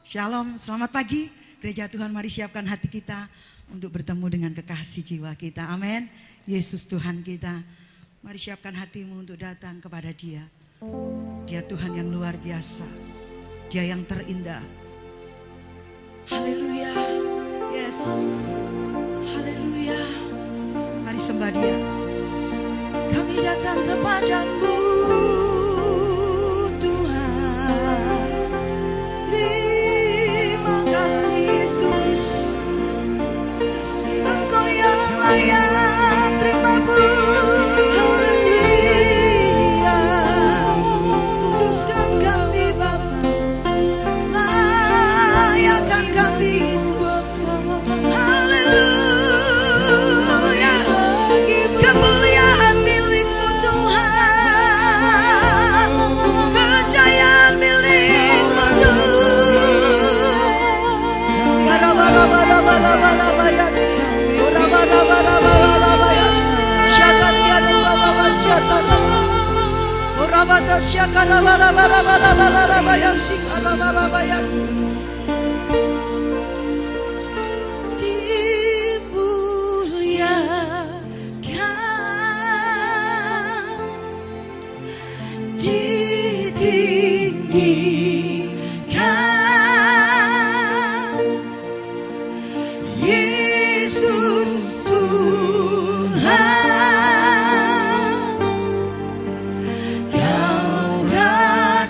Shalom, selamat pagi. Gereja Tuhan, mari siapkan hati kita untuk bertemu dengan kekasih jiwa kita. Amin. Yesus Tuhan kita. Mari siapkan hatimu untuk datang kepada Dia. Dia Tuhan yang luar biasa. Dia yang terindah. Haleluya. Yes. Haleluya. Mari sembah Dia. Kami datang kepadamu Tuhan. Terima kasih Yesus. Engkau yang layak terima pujian. Kuduskan kami Bapa, layakkan kami Yesus. Haleluya. Kemuliaan milik-Mu Tuhan, kejayaan milik-Mu Tuhan. Barabarabayas, barabarabayas, syakarian bababasyatada. Orabatas syakarabarabayas, sikarabayas. Yesus Tuhan, Kau Rajaku.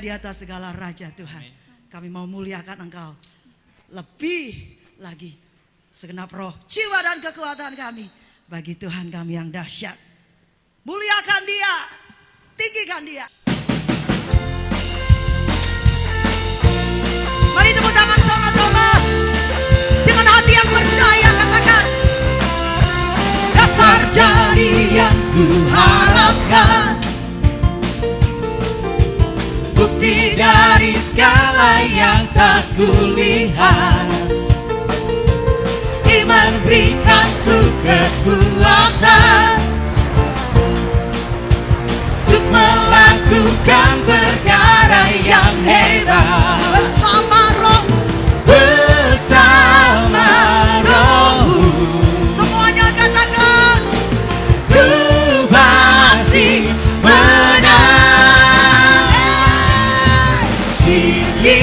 Raja di atas segala raja Tuhan. Kami mau muliakan Engkau lebih lagi. Segenap roh, jiwa dan kekuatan kami bagi Tuhan kami yang dahsyat. Muliakan Dia, tinggikan Dia. Mari tepuk tangan sama-sama. Dengan hati yang percaya katakan, dasar dari yang kuharapkan, bukti dari segala yang tak kulihat, iman berikanku kekuatan untuk melakukan perkara yang hebat. Bersama roh, bersama rohmu. Semuanya katakan, ku pasti menang. Tinggi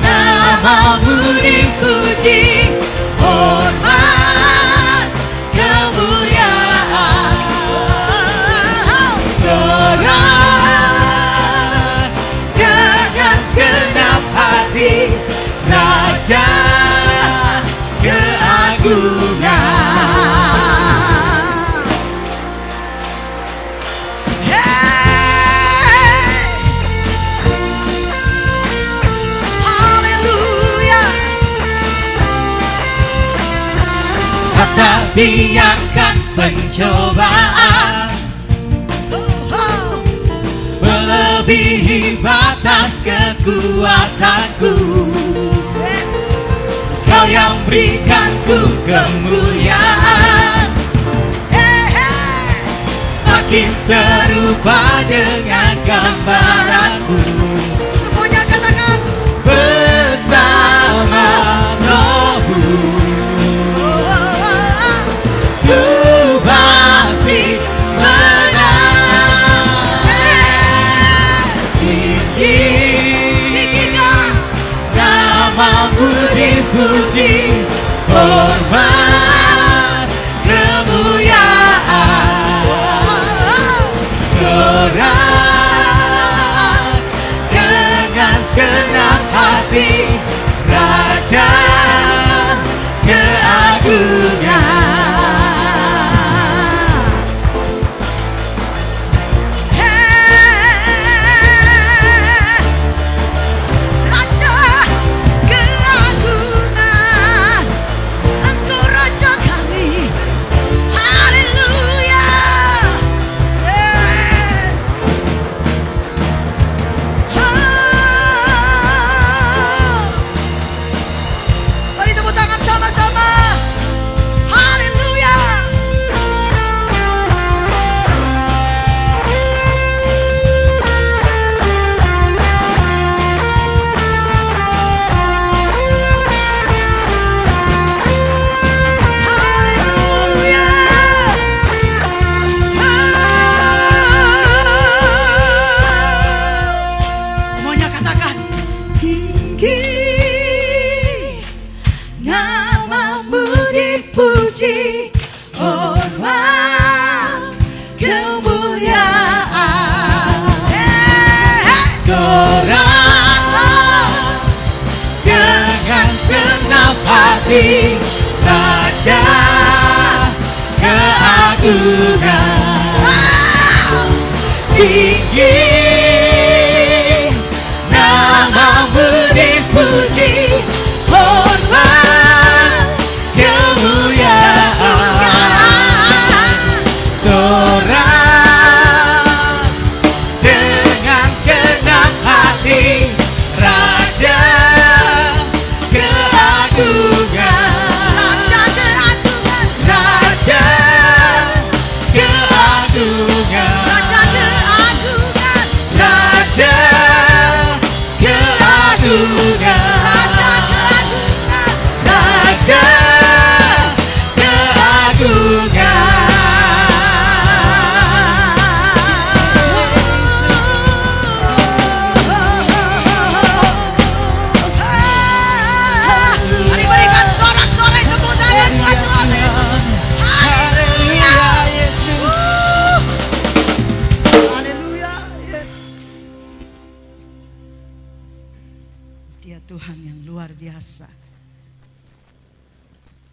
namamu dipuji, hormat kemuliaan, sorak dengan segenap hati, Raja keagungan. Haleluya. Tak biarkan pencobaan melebihi batas kekuatanku. Kau yang berikanku kemuliaan, semakin serupa dengan gambaranmu. Semuanya katakan, bersama rohmu. Ku pasti menang. Tinggikan namamu dipuji, hormat kemuliaan, sorak dengan segenap hati, Raja keagungan. Raja keagungan, Engkau Raja kami. Haleluya. Yes. Mari tepuk tangan sama-sama. Haleluya. Haleluya. Semuanya katakan, tinggi namamu dipuji, hormat kemuliaan, sorak dengan segenap hati, Raja keagungan. Tinggi namamu dipuji, hormat kemuliaan, sorak dengan segenap hati, Raja keagungan. Raja keagungan, Raja keagungan, Raja keagungan, Raja keagungan, Raja keagungan, Raja keagungan. Mari berikan sorak-sorai tepuk tangan buat Tuhan Yesus. Haleluya. Haleluya. Yes. Dia Tuhan yang luar biasa.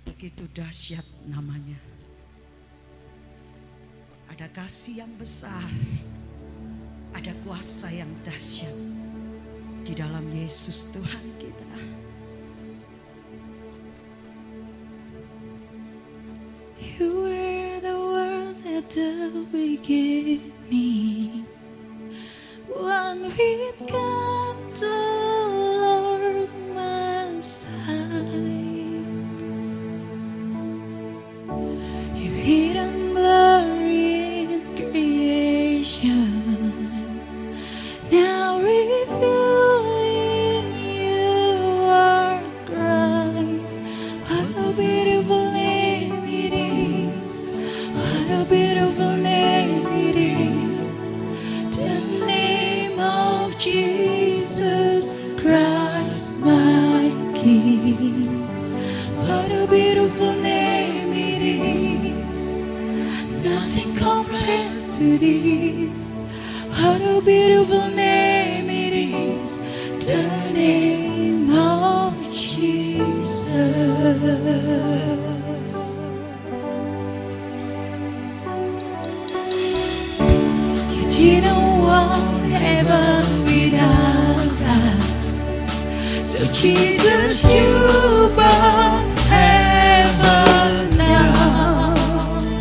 Begitu dahsyat namanya. Ada kasih yang besar, ada kuasa yang dahsyat di dalam Yesus Tuhan kita. You were the world at the beginning, one with God the Lord Most High. Your hidden glory in creation, now revealed in you are Christ. What a beautiful name it is! What a beautiful name it is! The name of Jesus Christ, my King. What a beautiful name it is! Nothing compares to this. What a beautiful name it is, the name of Jesus. You didn't want heaven without us, so Jesus, you brought heaven down.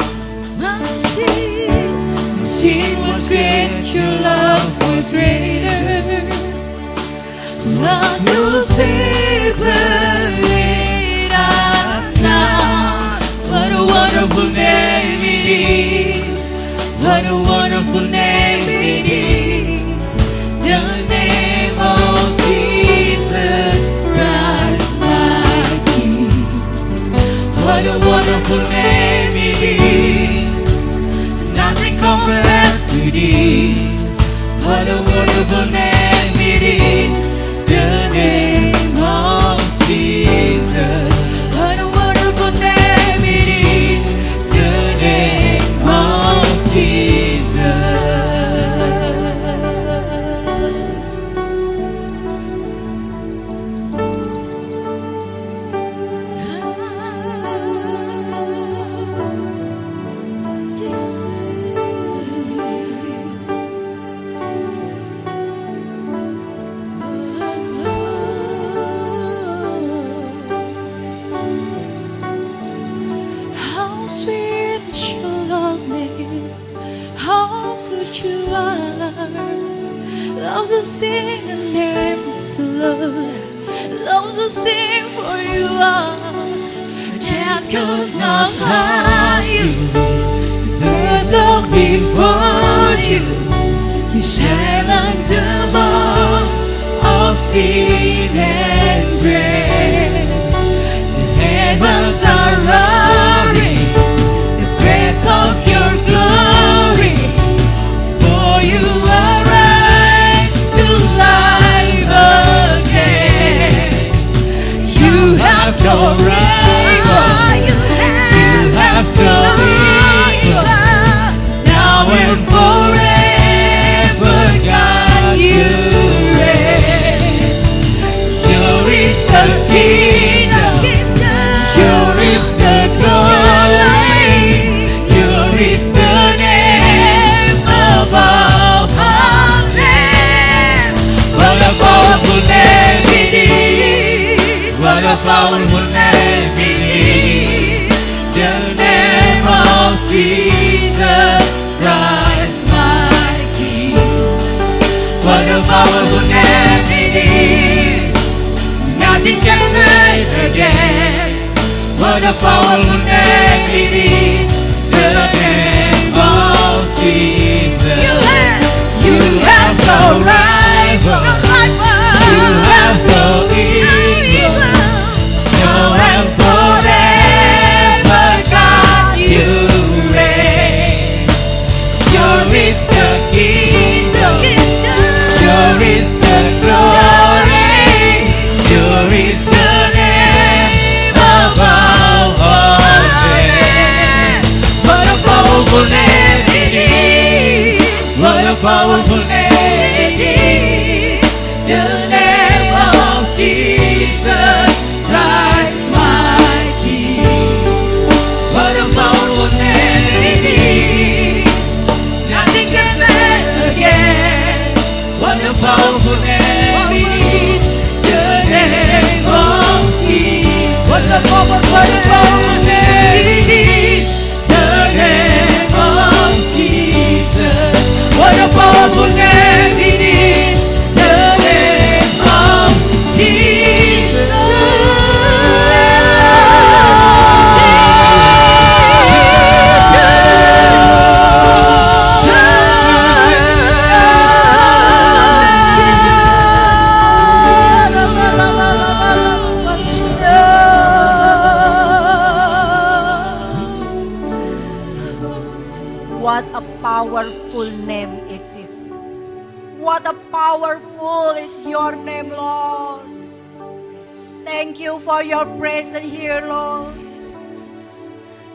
My sin was great, your love was greater. What will separate us now? What a wonderful name it is! What a wonderful name it is! The name of Jesus Christ, my King. What a wonderful name it is! Nothing compares to this. What a wonderful name it is, the name of Jesus. What a wonderful name it is, the name of Jesus. How sweet you love me, how good you are. Love to sing the name of the Lord, love to sing for you are. Death could not hide you, the birds are before you. You silence the voice of sin and grave. The heavens are roaring the praise of your glory, for you are raised to life again. You have no rival, you have no equal, now and forever, God, you reign. Sure is the kingdom, sure is the glory, sure is the name above all names. What a powerful name it is! What a powerful name it is! The name of Jesus Christ, my King. What a powerful name it is! Nothing can say it again. What a powerful name it is, the name of Jesus. You have no rival, you have no equal, now and forever, God, you reign. Yours is the kingdom, yours is the glory, yours is the name above all names. What a powerful name it is! What a powerful name it is! powerful name it is. What a powerful is your name, Lord. Thank you for your presence here, Lord.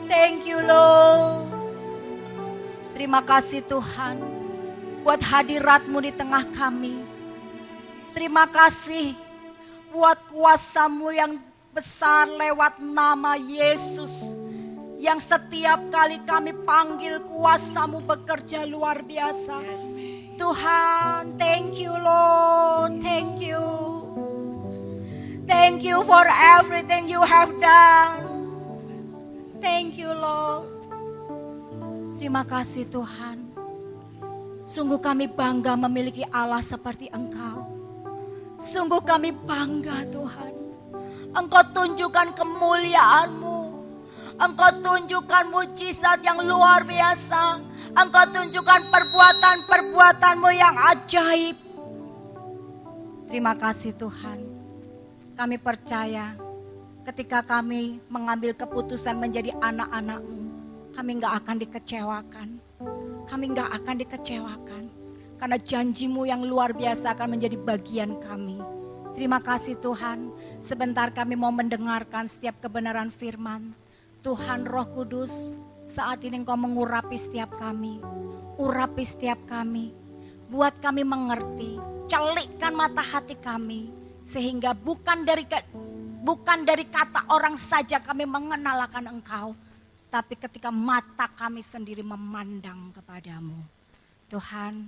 Thank you, Lord. Terima kasih Tuhan buat hadirat-Mu di tengah kami. Terima kasih buat kuasa-Mu yang besar lewat nama Yesus. Yang setiap kali kami panggil kuasa-Mu bekerja luar biasa. Tuhan, thank you Lord, thank you. Thank you for everything you have done. Thank you Lord. Terima kasih Tuhan. Sungguh kami bangga memiliki Allah seperti Engkau. Sungguh kami bangga Tuhan. Engkau tunjukkan kemuliaan-Mu. Engkau tunjukkan mujizat yang luar biasa. Engkau tunjukkan perbuatan-perbuatan-Mu yang ajaib. Terima kasih Tuhan. Kami percaya ketika kami mengambil keputusan menjadi anak-anak-Mu, kami gak akan dikecewakan. Kami gak akan dikecewakan. Karena janji-Mu yang luar biasa akan menjadi bagian kami. Terima kasih Tuhan. Sebentar kami mau mendengarkan setiap kebenaran firman. Tuhan Roh Kudus, saat ini Engkau mengurapi setiap kami. Urapi setiap kami. Buat kami mengerti. Celikkan mata hati kami. Sehingga bukan dari kata orang saja kami mengenal akan Engkau. Tapi ketika mata kami sendiri memandang kepadamu. Tuhan,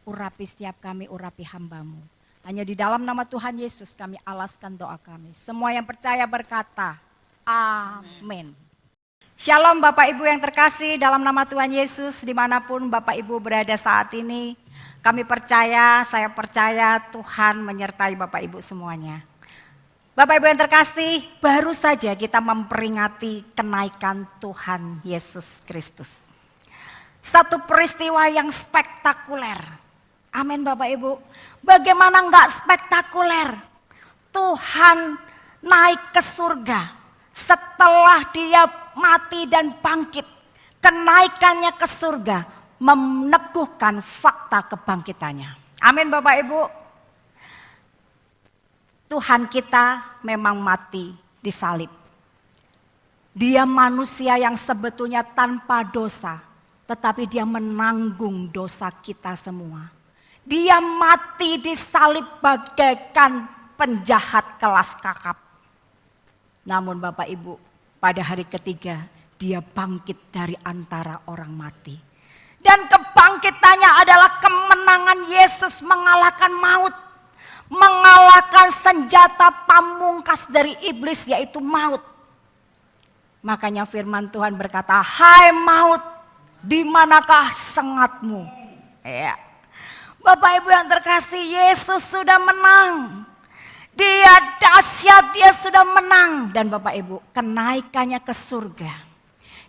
urapi setiap kami, urapi hamba-Mu. Hanya di dalam nama Tuhan Yesus kami alaskan doa kami. Semua yang percaya berkata, amin. Shalom Bapak Ibu yang terkasih dalam nama Tuhan Yesus. Dimanapun Bapak Ibu berada saat ini. Kami percaya, saya percaya Tuhan menyertai Bapak Ibu semuanya. Bapak Ibu yang terkasih, baru saja kita memperingati kenaikan Tuhan Yesus Kristus. Satu peristiwa yang spektakuler. Amin Bapak Ibu. Bagaimana enggak spektakuler? Tuhan naik ke surga. Setelah dia mati dan bangkit. Kenaikannya ke surga meneguhkan fakta kebangkitannya. Amin Bapak Ibu. Tuhan kita memang mati di salib. Dia manusia yang sebetulnya tanpa dosa, tetapi dia menanggung dosa kita semua. Dia mati di salib bagaikan penjahat kelas kakap. Namun Bapak Ibu, pada hari ketiga dia bangkit dari antara orang mati. Dan kebangkitannya adalah kemenangan Yesus mengalahkan maut. Mengalahkan senjata pamungkas dari iblis yaitu maut. Makanya firman Tuhan berkata, hai maut, di manakah sengatmu? Ya. Bapak Ibu yang terkasih, Yesus sudah menang. Dia dahsyat, dia sudah menang. Dan Bapak Ibu, kenaikannya ke surga.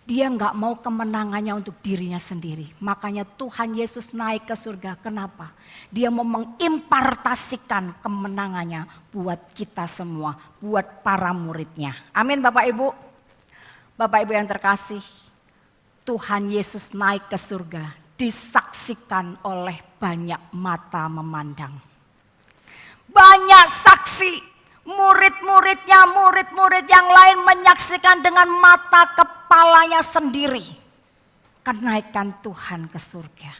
Dia enggak mau kemenangannya untuk dirinya sendiri. Makanya Tuhan Yesus naik ke surga. Kenapa? Dia mau mengimpartasikan kemenangannya buat kita semua. Buat para muridnya. Amin Bapak Ibu. Bapak Ibu yang terkasih. Tuhan Yesus naik ke surga. Disaksikan oleh banyak mata memandang. Banyak saksi. Murid-muridnya, murid-murid yang lain menyaksikan dengan mata kepalanya sendiri. Kenaikan Tuhan ke surga.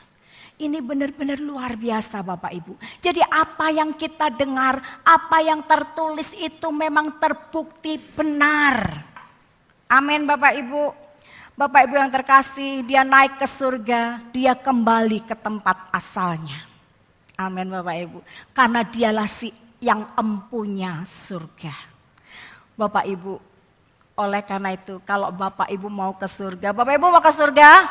Ini benar-benar luar biasa Bapak Ibu. Jadi apa yang kita dengar, apa yang tertulis itu memang terbukti benar. Amin Bapak Ibu. Bapak Ibu yang terkasih, dia naik ke surga, dia kembali ke tempat asalnya. Amin Bapak Ibu. Karena dialah si yang empunya surga. Bapak Ibu, oleh karena itu kalau Bapak Ibu mau ke surga, Bapak Ibu mau ke surga?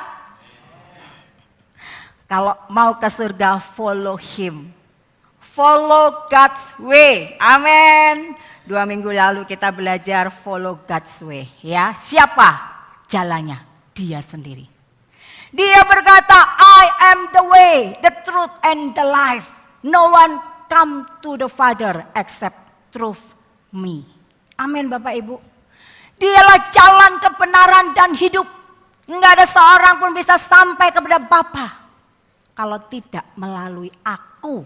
Kalau mau ke surga, follow him. Follow God's way. Amin. 2 minggu lalu kita belajar follow God's way. Ya, siapa? Jalannya, dia sendiri. Dia berkata, I am the way, the truth and the life. No one come to the Father except through me. Amin Bapak Ibu. Dialah jalan kebenaran dan hidup. Enggak ada seorang pun bisa sampai kepada Bapa kalau tidak melalui aku,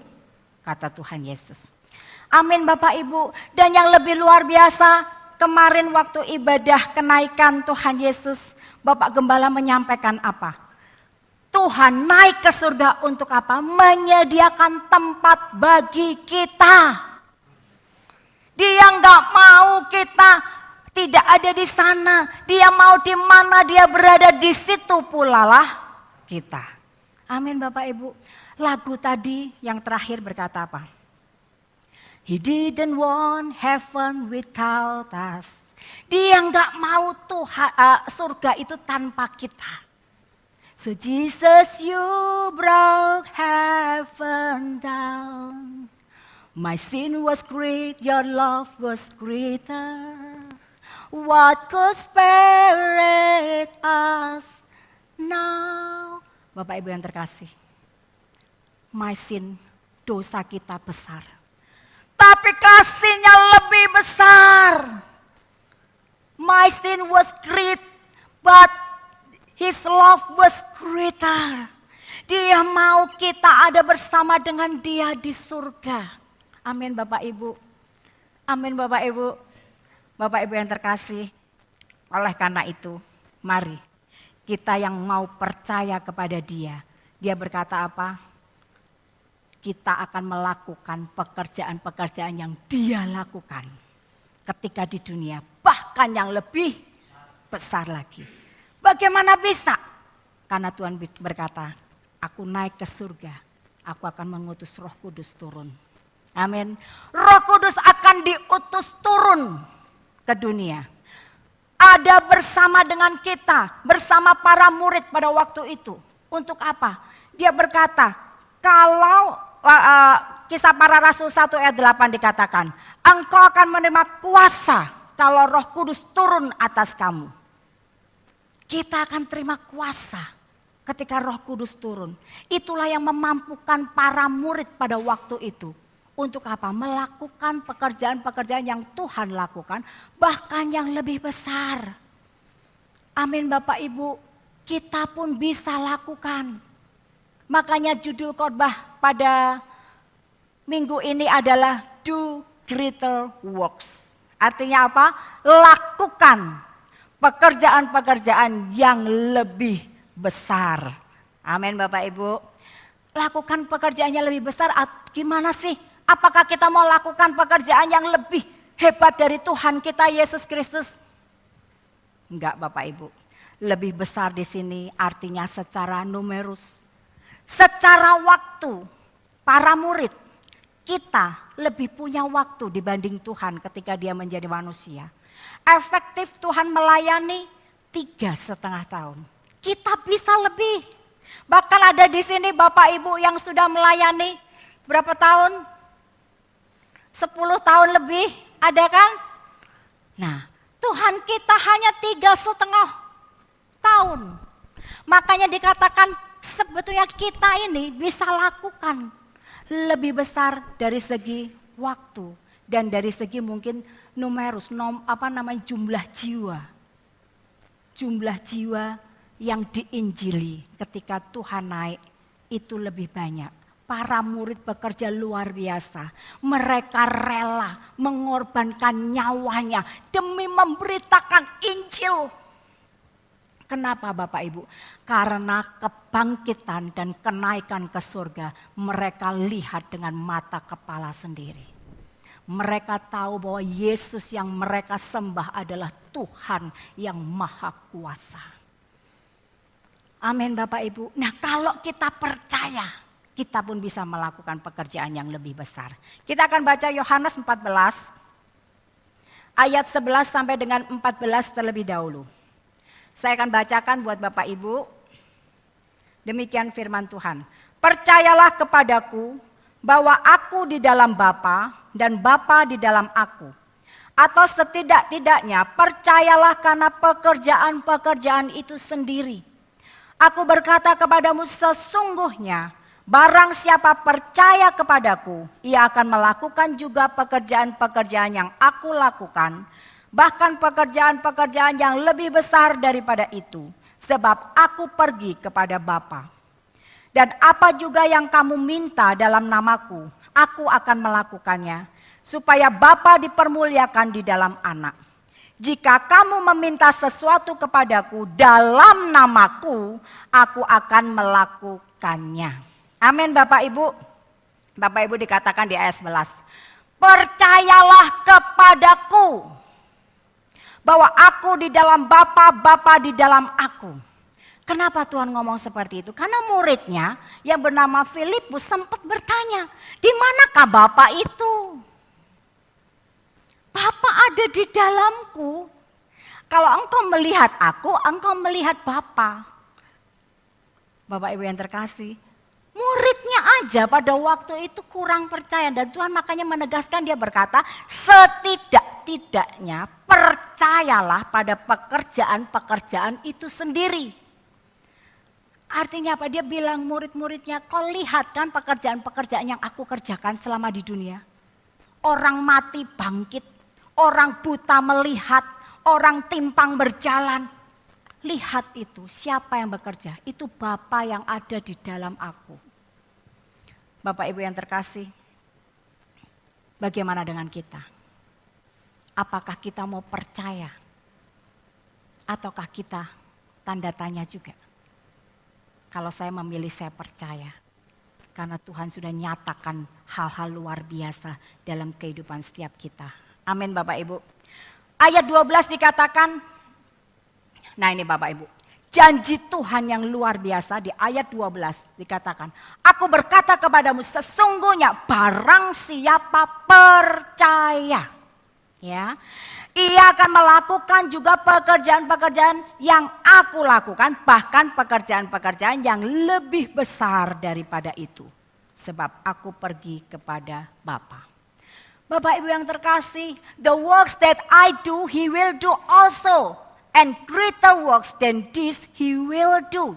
kata Tuhan Yesus. Amin Bapak Ibu. Dan yang lebih luar biasa, kemarin waktu ibadah kenaikan Tuhan Yesus, Bapak Gembala menyampaikan apa? Tuhan naik ke surga untuk apa? Menyediakan tempat bagi kita. Dia nggak mau kita tidak ada di sana. Dia mau di mana dia berada, di situ pula lah kita. Amin Bapak Ibu. Lagu tadi yang terakhir berkata apa? He didn't want heaven without us. Dia nggak mau Tuhan surga itu tanpa kita. So Jesus, you brought heaven down. My sin was great, your love was greater. What could spare us now? Bapak Ibu yang terkasih, my sin, dosa kita besar. Tapi kasihnya lebih besar. My sin was great, but His love was greater. Dia mau kita ada bersama dengan Dia di surga. Amin Bapak Ibu. Amin Bapak Ibu. Bapak Ibu yang terkasih. Oleh karena itu, mari kita yang mau percaya kepada Dia. Dia berkata apa? Kita akan melakukan pekerjaan-pekerjaan yang Dia lakukan ketika di dunia. Bahkan yang lebih besar lagi. Bagaimana bisa? Karena Tuhan berkata, aku naik ke surga, aku akan mengutus Roh Kudus turun. Amin. Roh Kudus akan diutus turun ke dunia. Ada bersama dengan kita, bersama para murid pada waktu itu. Untuk apa? Dia berkata, kalau Kisah Para Rasul 1 ayat 8 dikatakan, engkau akan menerima kuasa kalau Roh Kudus turun atas kamu. Kita akan terima kuasa ketika Roh Kudus turun. Itulah yang memampukan para murid pada waktu itu. Untuk apa? Melakukan pekerjaan-pekerjaan yang Tuhan lakukan, bahkan yang lebih besar. Amin Bapak Ibu, kita pun bisa lakukan. Makanya judul khotbah pada minggu ini adalah Do Greater Works. Artinya apa? Lakukan pekerjaan-pekerjaan yang lebih besar. Amin Bapak Ibu. Lakukan pekerjaan yang lebih besar. Gimana sih? Apakah kita mau lakukan pekerjaan yang lebih hebat dari Tuhan kita Yesus Kristus? Enggak Bapak Ibu. Lebih besar di sini artinya secara numerus. Secara waktu, para murid, kita lebih punya waktu dibanding Tuhan ketika Dia menjadi manusia. Efektif Tuhan melayani 3,5 tahun. Kita bisa lebih. Bahkan ada di sini Bapak Ibu yang sudah melayani berapa tahun? 10 tahun lebih, ada kan? Nah, Tuhan kita hanya 3,5 tahun. Makanya dikatakan sebetulnya kita ini bisa lakukan lebih besar dari segi waktu dan dari segi mungkin numerus, jumlah jiwa. Jumlah jiwa yang diinjili ketika Tuhan naik itu lebih banyak. Para murid bekerja luar biasa. Mereka rela mengorbankan nyawanya demi memberitakan Injil. Kenapa Bapak Ibu? Karena kebangkitan dan kenaikan ke surga mereka lihat dengan mata kepala sendiri. Mereka tahu bahwa Yesus yang mereka sembah adalah Tuhan yang Maha Kuasa. Amin Bapak Ibu. Nah kalau kita percaya, kita pun bisa melakukan pekerjaan yang lebih besar. Kita akan baca Yohanes 14 ayat 11 sampai dengan 14 terlebih dahulu. Saya akan bacakan buat Bapak Ibu. Demikian firman Tuhan. Percayalah kepadaku bahwa aku di dalam Bapa dan Bapa di dalam aku. Atau setidak-tidaknya percayalah karena pekerjaan-pekerjaan itu sendiri. Aku berkata kepadamu sesungguhnya barang siapa percaya kepadaku, ia akan melakukan juga pekerjaan-pekerjaan yang aku lakukan. Bahkan pekerjaan-pekerjaan yang lebih besar daripada itu. Sebab aku pergi kepada Bapa. Dan apa juga yang kamu minta dalam namaku, aku akan melakukannya, supaya Bapa dipermuliakan di dalam Anak. Jika kamu meminta sesuatu kepadaku dalam namaku, aku akan melakukannya. Amin Bapak Ibu. Bapak Ibu dikatakan di ayat 11. Percayalah kepadaku bahwa aku di dalam Bapa, Bapa di dalam aku. Kenapa Tuhan ngomong seperti itu? Karena muridnya yang bernama Filipus sempat bertanya, di manakah Bapa itu? Bapa ada di dalamku. Kalau engkau melihat aku, engkau melihat Bapa. Bapak Ibu yang terkasih, muridnya aja pada waktu itu kurang percaya. Dan Tuhan makanya menegaskan, dia berkata, setidak-tidaknya percayalah pada pekerjaan-pekerjaan itu sendiri. Artinya apa? Dia bilang murid-muridnya, kau lihat kan pekerjaan-pekerjaan yang aku kerjakan selama di dunia. Orang mati bangkit, orang buta melihat, orang timpang berjalan. Lihat itu, siapa yang bekerja? Itu Bapa yang ada di dalam aku. Bapak Ibu yang terkasih, bagaimana dengan kita? Apakah kita mau percaya? Ataukah kita tanda tanya juga? Kalau saya memilih, saya percaya. Karena Tuhan sudah nyatakan hal-hal luar biasa dalam kehidupan setiap kita. Amin Bapak Ibu. Ayat 12 dikatakan, nah ini Bapak Ibu. Janji Tuhan yang luar biasa di ayat 12 dikatakan. Aku berkata kepadamu, sesungguhnya barang siapa percaya. Ya, ia akan melakukan juga pekerjaan-pekerjaan yang aku lakukan, bahkan pekerjaan-pekerjaan yang lebih besar daripada itu. Sebab aku pergi kepada Bapa. Bapak Ibu yang terkasih, the works that I do, He will do also. And greater works than this He will do.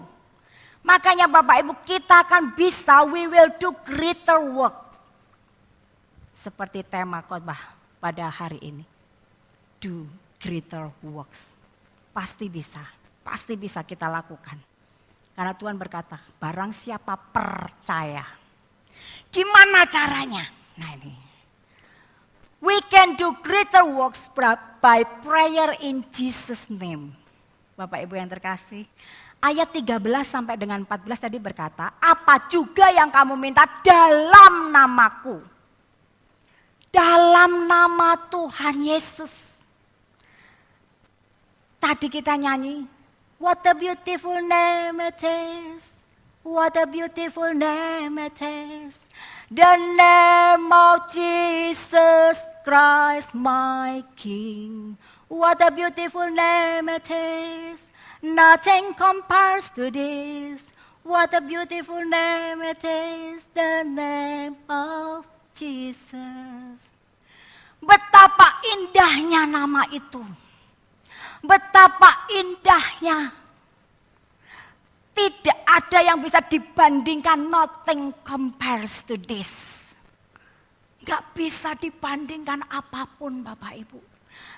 Makanya Bapak Ibu, kita akan bisa, we will do greater work. Seperti tema khotbah pada hari ini, do greater works. Pasti bisa kita lakukan. Karena Tuhan berkata, barang siapa percaya. Gimana caranya? Nah ini, we can do greater works by prayer in Jesus' name. Bapak Ibu yang terkasih, ayat 13 sampai dengan 14 tadi berkata, apa juga yang kamu minta dalam namaku. Dalam nama Tuhan Yesus. Tadi kita nyanyi, what a beautiful name it is. What a beautiful name it is. The name of Jesus Christ my King. What a beautiful name it is. Nothing compares to this. What a beautiful name it is. The name of Jesus. Betapa indahnya nama itu. Betapa indahnya. Tidak ada yang bisa dibandingkan, nothing compares to this. Gak bisa dibandingkan apapun Bapak Ibu.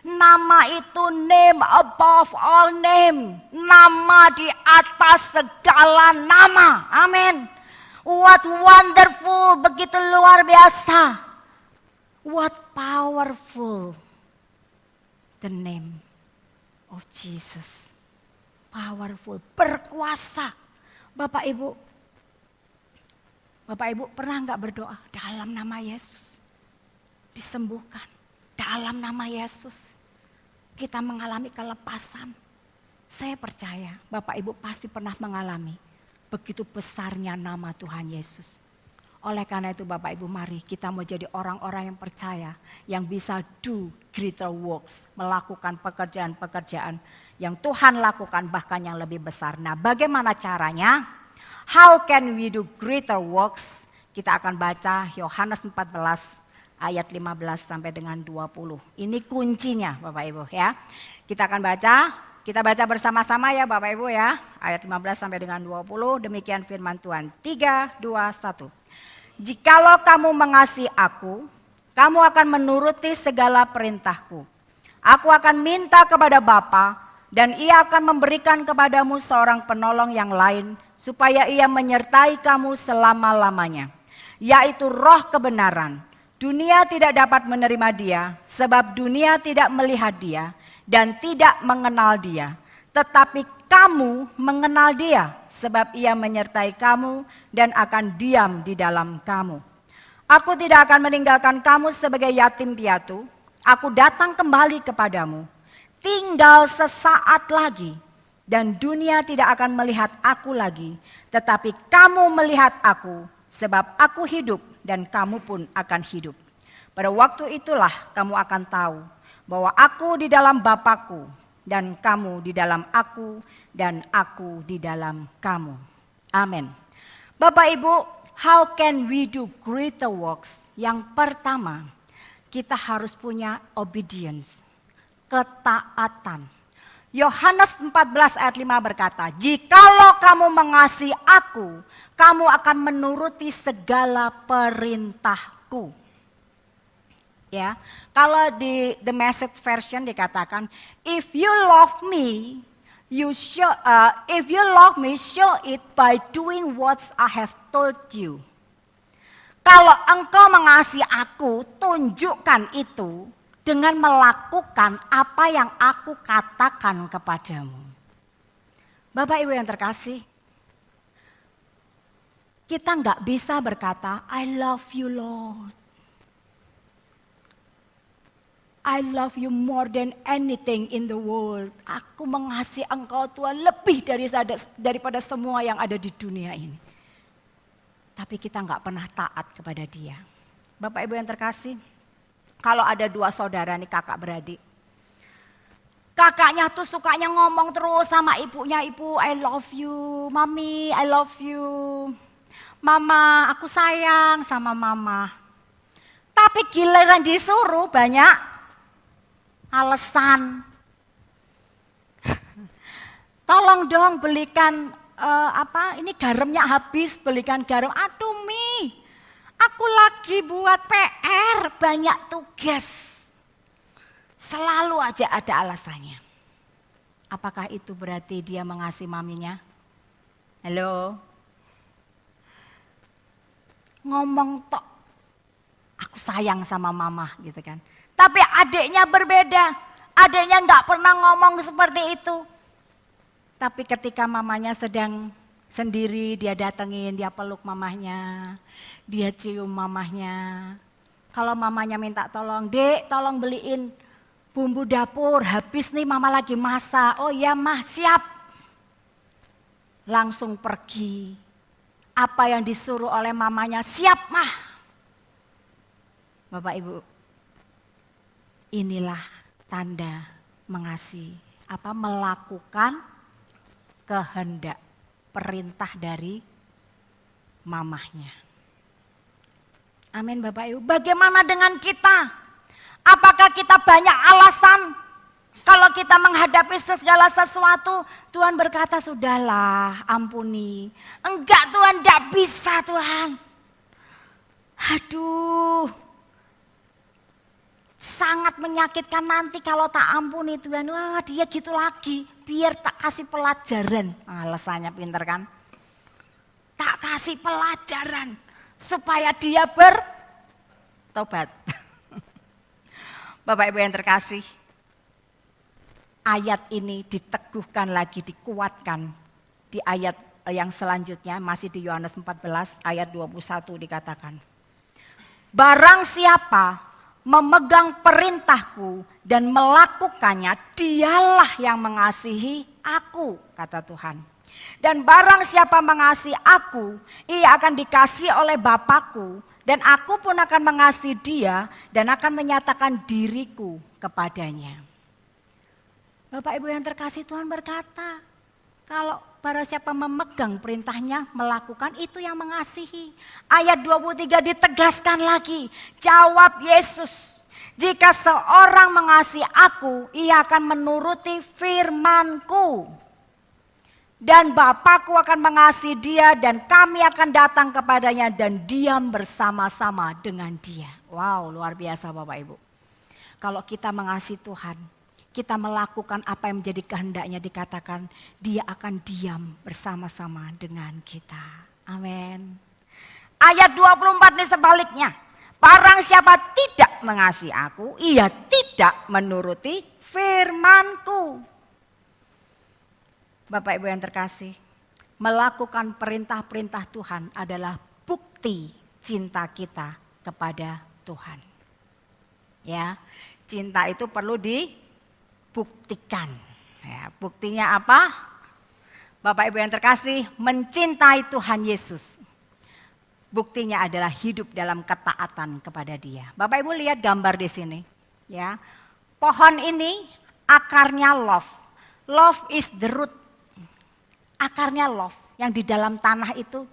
Nama itu name above all name. Nama di atas segala nama. Amin. What wonderful, begitu luar biasa. What powerful. The name of Jesus. Powerful, berkuasa. Bapak Ibu pernah gak berdoa dalam nama Yesus? Disembuhkan. Dalam nama Yesus kita mengalami kelepasan. Saya percaya Bapak Ibu pasti pernah mengalami begitu besarnya nama Tuhan Yesus. Oleh karena itu Bapak Ibu, mari kita mau jadi orang-orang yang percaya, yang bisa do greater works, melakukan pekerjaan-pekerjaan yang Tuhan lakukan bahkan yang lebih besar. Nah, bagaimana caranya? How can we do greater works? Kita akan baca Yohanes 14 ayat 15 sampai dengan 20. Ini kuncinya Bapak Ibu ya. Kita akan kita baca bersama-sama ya Bapak Ibu ya. Ayat 15 sampai dengan 20, demikian firman Tuhan. 3, 2, 1. Jikalau kamu mengasihi aku, kamu akan menuruti segala perintahku. Aku akan minta kepada Bapa dan Ia akan memberikan kepadamu seorang penolong yang lain supaya ia menyertai kamu selama-lamanya, yaitu roh kebenaran. Dunia tidak dapat menerima dia, sebab dunia tidak melihat dia dan tidak mengenal dia. Tetapi kamu mengenal dia, sebab ia menyertai kamu dan akan diam di dalam kamu. Aku tidak akan meninggalkan kamu sebagai yatim piatu. Aku datang kembali kepadamu. Tinggal sesaat lagi dan dunia tidak akan melihat aku lagi. Tetapi kamu melihat aku, sebab aku hidup dan kamu pun akan hidup. Pada waktu itulah kamu akan tahu bahwa aku di dalam Bapa-Ku dan kamu di dalam aku dan aku di dalam kamu. Amin. Bapak Ibu, how can we do greater works? Yang pertama, kita harus punya obedience, ketaatan. Yohanes 14 ayat 5 berkata, "Jikalau kamu mengasihi aku, kamu akan menuruti segala perintahku." Ya, kalau di The Message version dikatakan, if you love me, show it by doing what I have told you. Kalau engkau mengasihi aku, tunjukkan itu dengan melakukan apa yang aku katakan kepadamu. Bapak Ibu yang terkasih, kita nggak bisa berkata, I love you Lord. I love you more than anything in the world. Aku mengasihi engkau Tuhan lebih daripada semua yang ada di dunia ini. Tapi kita nggak pernah taat kepada dia. Bapak Ibu yang terkasih, kalau ada dua saudara nih kakak beradik. Kakaknya tuh sukanya ngomong terus sama ibunya, ibu I love you, mami I love you. Mama aku sayang sama mama. Tapi giliran disuruh banyak alasan. Tolong dong belikan ini garamnya habis, belikan garam. Aduh Mi, aku lagi buat PR, banyak tugas. Selalu aja ada alasannya. Apakah itu berarti dia mengasihi maminya? Halo? Ngomong tok, aku sayang sama mama gitu kan. Tapi adiknya berbeda, adiknya nggak pernah ngomong seperti itu. Tapi ketika mamanya sedang sendiri, dia datengin, dia peluk mamahnya, dia cium mamahnya. Kalau mamanya minta tolong, Dek tolong beliin bumbu dapur, habis nih mama lagi masak. Oh ya mah siap. Langsung pergi. Apa yang disuruh oleh mamanya, siap mah. Bapak Ibu, inilah tanda mengasihi, melakukan kehendak, perintah dari mamahnya. Amin Bapak Ibu. Bagaimana dengan kita? Apakah kita banyak alasan? Kalau kita menghadapi segala sesuatu, Tuhan berkata, sudahlah ampuni. Enggak Tuhan, enggak bisa Tuhan. Aduh, sangat menyakitkan nanti kalau tak ampuni Tuhan. Wah dia gitu lagi, biar tak kasih pelajaran. Alasannya pinter kan? Tak kasih pelajaran supaya dia bertobat. Bapak Ibu yang terkasih, ayat ini diteguhkan lagi, dikuatkan di ayat yang selanjutnya, masih di Yohanes 14 ayat 21 dikatakan. Barang siapa memegang perintahku dan melakukannya, dialah yang mengasihi aku, kata Tuhan. Dan barang siapa mengasihi aku, ia akan dikasihi oleh Bapa-Ku, dan aku pun akan mengasihi dia dan akan menyatakan diriku kepadanya. Bapak Ibu yang terkasih, Tuhan berkata, kalau barang siapa memegang perintahnya, melakukan, itu yang mengasihi. Ayat 23 ditegaskan lagi, jawab Yesus, jika seorang mengasihi aku, ia akan menuruti firman-Ku. Dan Bapa-Ku akan mengasihi dia dan kami akan datang kepadanya dan diam bersama-sama dengan dia. Wow, luar biasa Bapak Ibu. Kalau kita mengasihi Tuhan, kita melakukan apa yang menjadi kehendaknya, dikatakan dia akan diam bersama-sama dengan kita. Amin. Ayat 24 ini sebaliknya. Barang siapa tidak mengasihi aku, ia tidak menuruti firmanku. Bapak Ibu yang terkasih, melakukan perintah-perintah Tuhan adalah bukti cinta kita kepada Tuhan. Ya, cinta itu perlu dibuktikan. Ya, buktinya apa? Bapak Ibu yang terkasih, mencintai Tuhan Yesus. Buktinya adalah hidup dalam ketaatan kepada Dia. Bapak Ibu lihat gambar di sini, ya. Pohon ini akarnya love. Love is the root. Akarnya love, yang di dalam tanah itu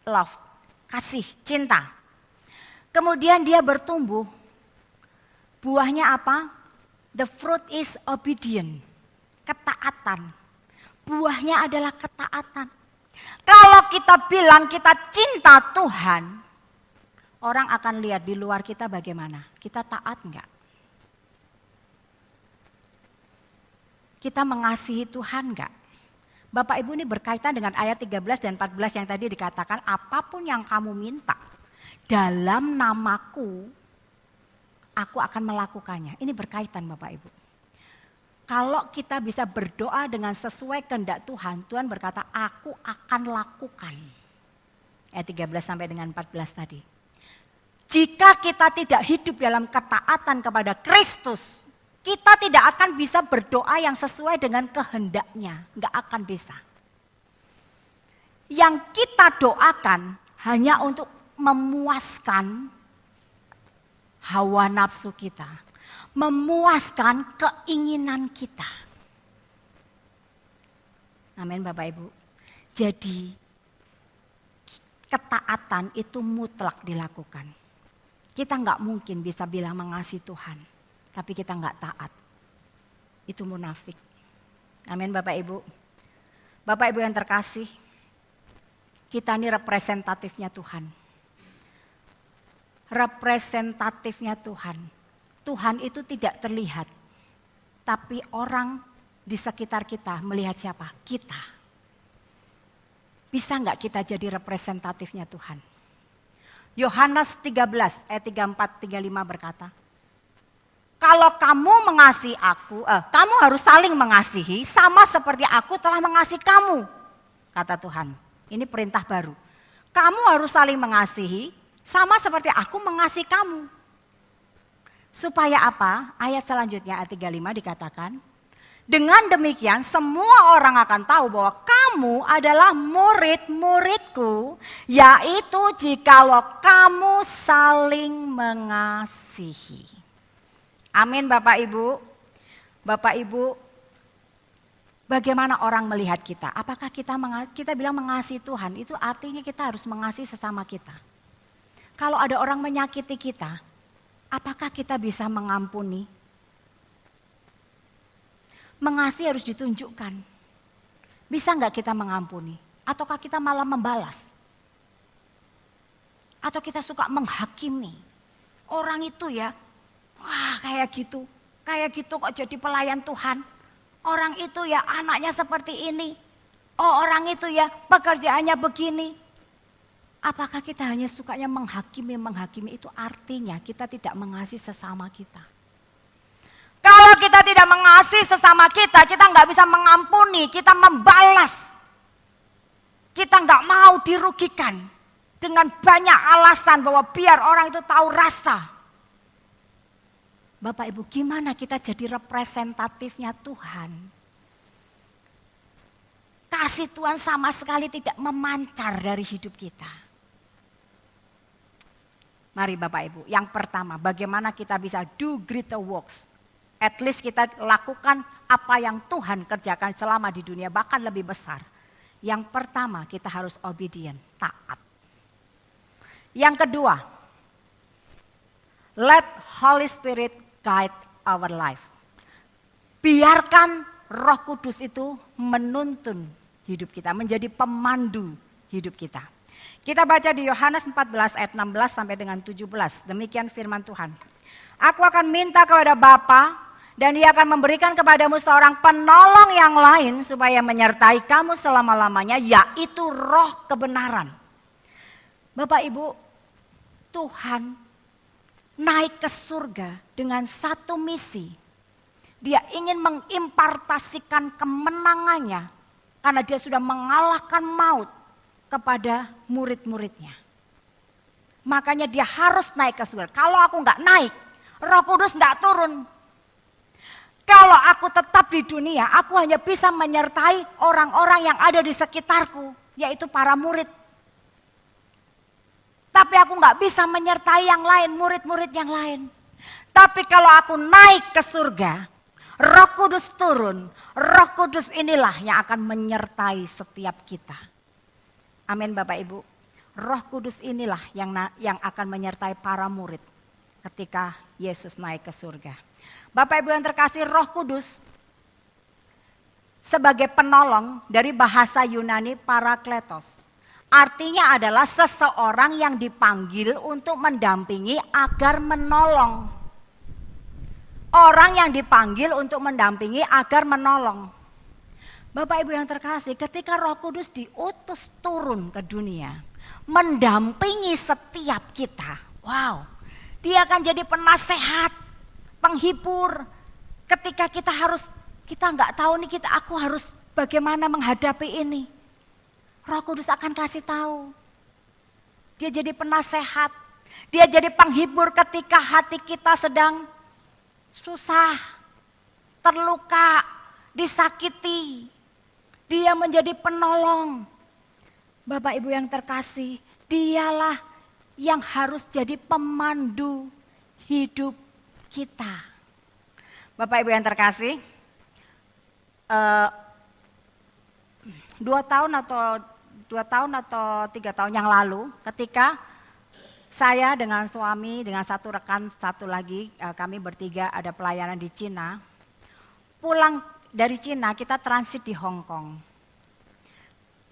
love, kasih, cinta. Kemudian dia bertumbuh. Buahnya apa? The fruit is obedient, ketaatan. Buahnya adalah ketaatan. Kalau kita bilang kita cinta Tuhan, orang akan lihat di luar kita bagaimana. Kita taat enggak? Kita mengasihi Tuhan enggak? Bapak Ibu, ini berkaitan dengan ayat 13 dan 14 yang tadi dikatakan, apapun yang kamu minta dalam namaku, aku akan melakukannya. Ini berkaitan Bapak Ibu. Kalau kita bisa berdoa dengan sesuai kehendak Tuhan, Tuhan berkata, aku akan lakukan. Ayat 13 sampai dengan 14 tadi. Jika kita tidak hidup dalam ketaatan kepada Kristus, kita tidak akan bisa berdoa yang sesuai dengan kehendaknya. Enggak akan bisa. Yang kita doakan hanya untuk memuaskan hawa nafsu kita. Memuaskan keinginan kita. Amin Bapak Ibu. Jadi ketaatan itu mutlak dilakukan. Kita enggak mungkin bisa bilang mengasihi Tuhan, tapi kita enggak taat. Itu munafik. Amin Bapak Ibu. Bapak Ibu yang terkasih, kita ini representatifnya Tuhan. Representatifnya Tuhan. Tuhan itu tidak terlihat, tapi orang di sekitar kita melihat siapa? Kita. Bisa enggak kita jadi representatifnya Tuhan? Yohanes 13 ayat 34-35 berkata, kalau kamu mengasihi aku, kamu harus saling mengasihi sama seperti aku telah mengasihi kamu, kata Tuhan. Ini perintah baru. Kamu harus saling mengasihi sama seperti aku mengasihi kamu. Supaya apa? Ayat selanjutnya ayat 35 dikatakan, dengan demikian semua orang akan tahu bahwa kamu adalah murid-muridku, yaitu jikalau kamu saling mengasihi. Amin Bapak Ibu. Bapak Ibu, bagaimana orang melihat kita? Apakah kita bilang mengasihi Tuhan, itu artinya kita harus mengasihi sesama kita. Kalau ada orang menyakiti kita, apakah kita bisa mengampuni? Mengasihi harus ditunjukkan. Bisa enggak kita mengampuni? Ataukah kita malah membalas? Atau kita suka menghakimi? Orang itu ya, wah kayak gitu kok jadi pelayan Tuhan. Orang itu ya anaknya seperti ini. Oh orang itu ya pekerjaannya begini. Apakah kita hanya sukanya menghakimi? Itu artinya kita tidak mengasihi sesama kita. Kalau kita tidak mengasihi sesama kita nggak bisa mengampuni, kita membalas. Kita nggak mau dirugikan dengan banyak alasan bahwa biar orang itu tahu rasa. Bapak Ibu, gimana kita jadi representatifnya Tuhan? Kasih Tuhan sama sekali tidak memancar dari hidup kita. Mari Bapak Ibu, yang pertama bagaimana kita bisa do greater works. At least kita lakukan apa yang Tuhan kerjakan selama di dunia, bahkan lebih besar. Yang pertama kita harus obedient, taat. Yang kedua, let Holy Spirit guide our life. Biarkan Roh Kudus itu menuntun hidup kita, menjadi pemandu hidup kita. Kita baca di Yohanes 14 ayat 16 sampai dengan 17. Demikian firman Tuhan. Aku akan minta kepada Bapa Dan Dia akan memberikan kepadamu seorang penolong yang lain supaya menyertai kamu selama-lamanya, yaitu Roh kebenaran. Bapak Ibu, Tuhan naik ke surga dengan satu misi. Dia ingin mengimpartasikan kemenangannya karena Dia sudah mengalahkan maut kepada murid-muridnya. Makanya Dia harus naik ke surga. Kalau aku nggak naik, Roh Kudus nggak turun. Kalau aku tetap di dunia, aku hanya bisa menyertai orang-orang yang ada di sekitarku, yaitu para murid. Tapi aku nggak bisa menyertai yang lain, murid-murid yang lain. Tapi kalau aku naik ke surga, Roh Kudus turun. Roh Kudus inilah yang akan menyertai setiap kita. Amin Bapak Ibu. Roh Kudus inilah yang akan menyertai para murid ketika Yesus naik ke surga. Bapak Ibu yang terkasih, Roh Kudus sebagai penolong dari bahasa Yunani parakletos. Artinya adalah seseorang yang dipanggil untuk mendampingi agar menolong. Orang yang dipanggil untuk mendampingi agar menolong. Bapak Ibu yang terkasih, ketika Roh Kudus diutus turun ke dunia, mendampingi setiap kita. Wow, Dia akan jadi penasehat, penghibur. Ketika kita nggak tahu nih aku harus bagaimana menghadapi ini. Roh Kudus akan kasih tahu. Dia jadi penasehat, Dia jadi penghibur ketika hati kita sedang susah, terluka, disakiti. Dia menjadi penolong. Bapak Ibu yang terkasih, Dialah yang harus jadi pemandu hidup kita. Bapak Ibu yang terkasih, 2 tahun atau 3 tahun yang lalu, ketika saya dengan suami, dengan satu rekan, satu lagi, kami bertiga ada pelayanan di Cina. Pulang dari Cina kita transit di Hong Kong.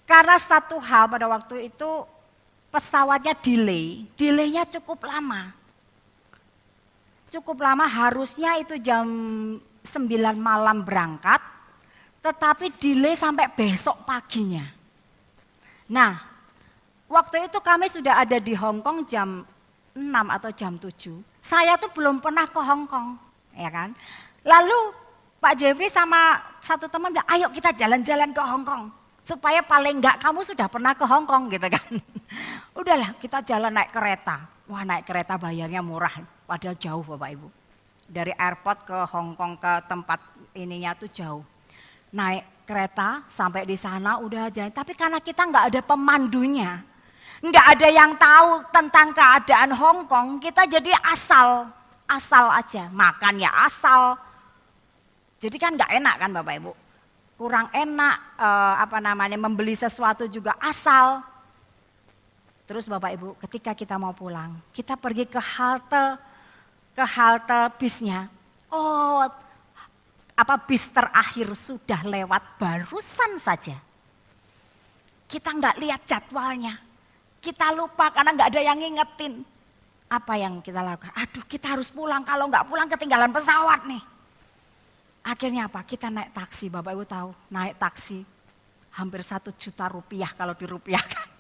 Karena satu hal pada waktu itu pesawatnya delaynya cukup lama. Cukup lama, harusnya itu jam 9 malam berangkat, tetapi delay sampai besok paginya. Nah, waktu itu kami sudah ada di Hong Kong jam 6 atau jam 7. Saya tuh belum pernah ke Hong Kong, ya kan. Lalu Pak Jeffrey sama satu teman bilang, ayo kita jalan-jalan ke Hong Kong. Supaya paling enggak kamu sudah pernah ke Hong Kong gitu kan. Udahlah kita jalan naik kereta. Wah, naik kereta bayarnya murah, padahal jauh Bapak Ibu. Dari airport ke Hong Kong ke tempat ininya tuh jauh. Naik kereta sampai di sana udah jalan. Tapi karena kita nggak ada pemandunya, nggak ada yang tahu tentang keadaan Hong Kong, kita jadi asal aja. Makan ya asal. Jadi kan nggak enak kan Bapak Ibu. Kurang enak, membeli sesuatu juga asal. Terus Bapak Ibu, ketika kita mau pulang, kita pergi ke halte bisnya. Oh, bis terakhir sudah lewat barusan saja. Kita nggak lihat jadwalnya. Kita lupa karena nggak ada yang ngingetin. Apa yang kita lakukan? Aduh, kita harus pulang, kalau nggak pulang ketinggalan pesawat nih. Akhirnya apa? Kita naik taksi, Bapak Ibu tahu, naik taksi hampir 1 juta rupiah kalau dirupiahkan.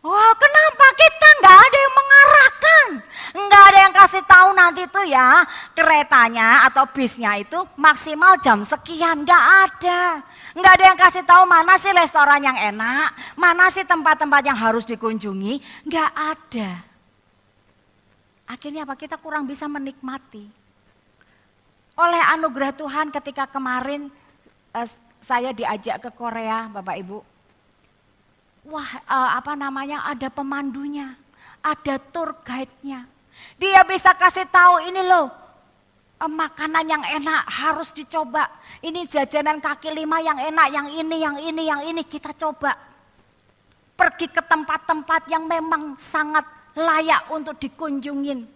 Wah, kenapa kita nggak ada yang mengarahkan? Nggak ada yang kasih tahu nanti tuh ya, keretanya atau bisnya itu maksimal jam sekian, nggak ada. Nggak ada yang kasih tahu mana sih restoran yang enak, mana sih tempat-tempat yang harus dikunjungi, nggak ada. Akhirnya apa? Kita kurang bisa menikmati. Oleh anugerah Tuhan ketika kemarin saya diajak ke Korea, Bapak Ibu. Wah, ada pemandunya, ada tour guide-nya. Dia bisa kasih tahu ini loh, makanan yang enak harus dicoba. Ini jajanan kaki lima yang enak, yang ini kita coba. Pergi ke tempat-tempat yang memang sangat layak untuk dikunjungin.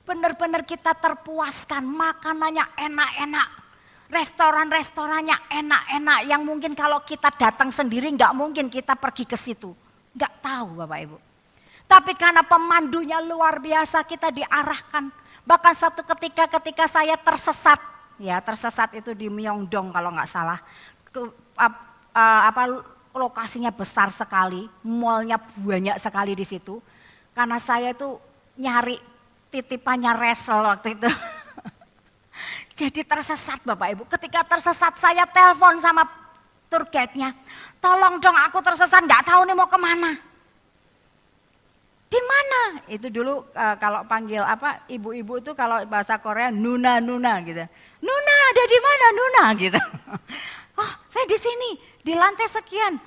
Benar-benar kita terpuaskan, makanannya enak-enak. Restoran-restorannya enak-enak yang mungkin kalau kita datang sendiri nggak mungkin kita pergi ke situ. Nggak tahu Bapak Ibu. Tapi karena pemandunya luar biasa kita diarahkan. Bahkan satu ketika saya tersesat, ya tersesat itu di Myeongdong kalau nggak salah. Lokasinya besar sekali, mallnya banyak sekali di situ. Karena saya itu nyari titipannya Resel waktu itu. Jadi tersesat Bapak Ibu. Ketika tersesat saya telepon sama tour guide-nya. Tolong dong aku tersesat, nggak tahu nih mau kemana. Di mana? Itu dulu kalau panggil ibu-ibu itu kalau bahasa Korea Nuna gitu. Nuna ada di mana Nuna gitu. Oh saya di sini di lantai sekian.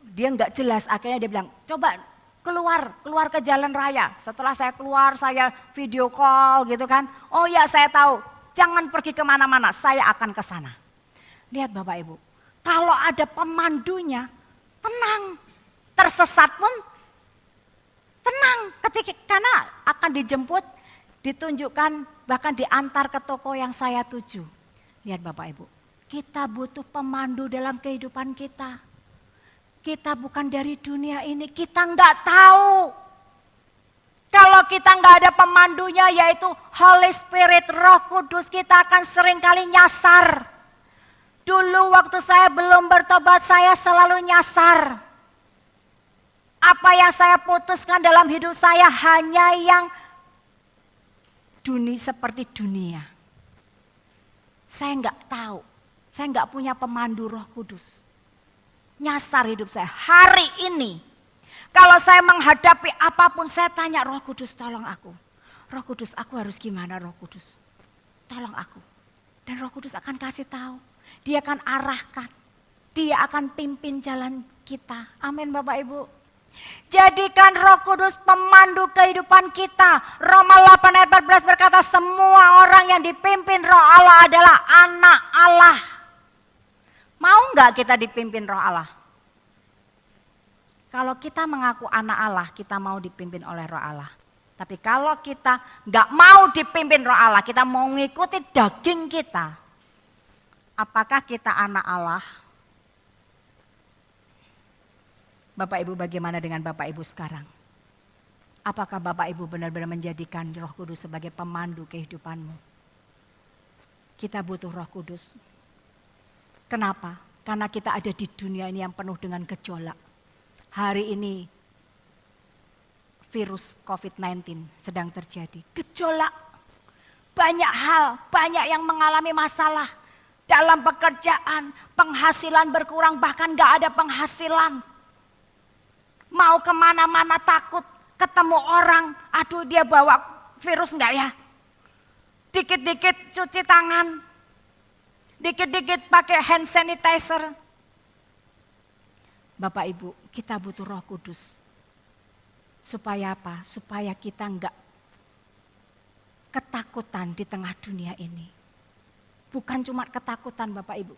Dia nggak jelas, akhirnya dia bilang coba keluar ke jalan raya. Setelah saya keluar saya video call gitu kan. Oh ya saya tahu, jangan pergi kemana-mana, saya akan ke sana. Lihat Bapak Ibu, kalau ada pemandunya tenang, tersesat pun tenang karena akan dijemput, ditunjukkan, bahkan diantar ke toko yang saya tuju. Lihat Bapak Ibu, kita butuh pemandu dalam kehidupan kita. Kita bukan dari dunia ini, kita nggak tahu. Kalau kita nggak ada pemandunya yaitu Holy Spirit, Roh Kudus, kita akan seringkali nyasar. Dulu waktu saya belum bertobat saya selalu nyasar. Apa yang saya putuskan dalam hidup saya hanya yang seperti dunia. Saya nggak tahu, saya nggak punya pemandu Roh Kudus. Nyasar hidup saya hari ini. Kalau saya menghadapi apapun saya tanya Roh Kudus tolong aku. Roh Kudus aku harus gimana Roh Kudus? Tolong aku. Dan Roh Kudus akan kasih tahu. Dia akan arahkan. Dia akan pimpin jalan kita. Amin Bapak Ibu. Jadikan Roh Kudus pemandu kehidupan kita. Roma 8 ayat 14 berkata semua orang yang dipimpin Roh Allah adalah anak Allah. Mau enggak kita dipimpin Roh Allah? Kalau kita mengaku anak Allah, kita mau dipimpin oleh Roh Allah. Tapi kalau kita enggak mau dipimpin Roh Allah, kita mau mengikuti daging kita. Apakah kita anak Allah? Bapak Ibu bagaimana dengan Bapak Ibu sekarang? Apakah Bapak Ibu benar-benar menjadikan Roh Kudus sebagai pemandu kehidupanmu? Kita butuh Roh Kudus. Kenapa? Karena kita ada di dunia ini yang penuh dengan gejolak. Hari ini virus COVID-19 sedang terjadi. Gejolak. Banyak hal, banyak yang mengalami masalah. Dalam pekerjaan, penghasilan berkurang, bahkan gak ada penghasilan. Mau kemana-mana takut, ketemu orang, aduh dia bawa virus enggak ya? Dikit-dikit cuci tangan, dikit-dikit pakai hand sanitizer. Bapak Ibu, kita butuh Roh Kudus. Supaya apa? Supaya kita enggak ketakutan di tengah dunia ini. Bukan cuma ketakutan Bapak Ibu.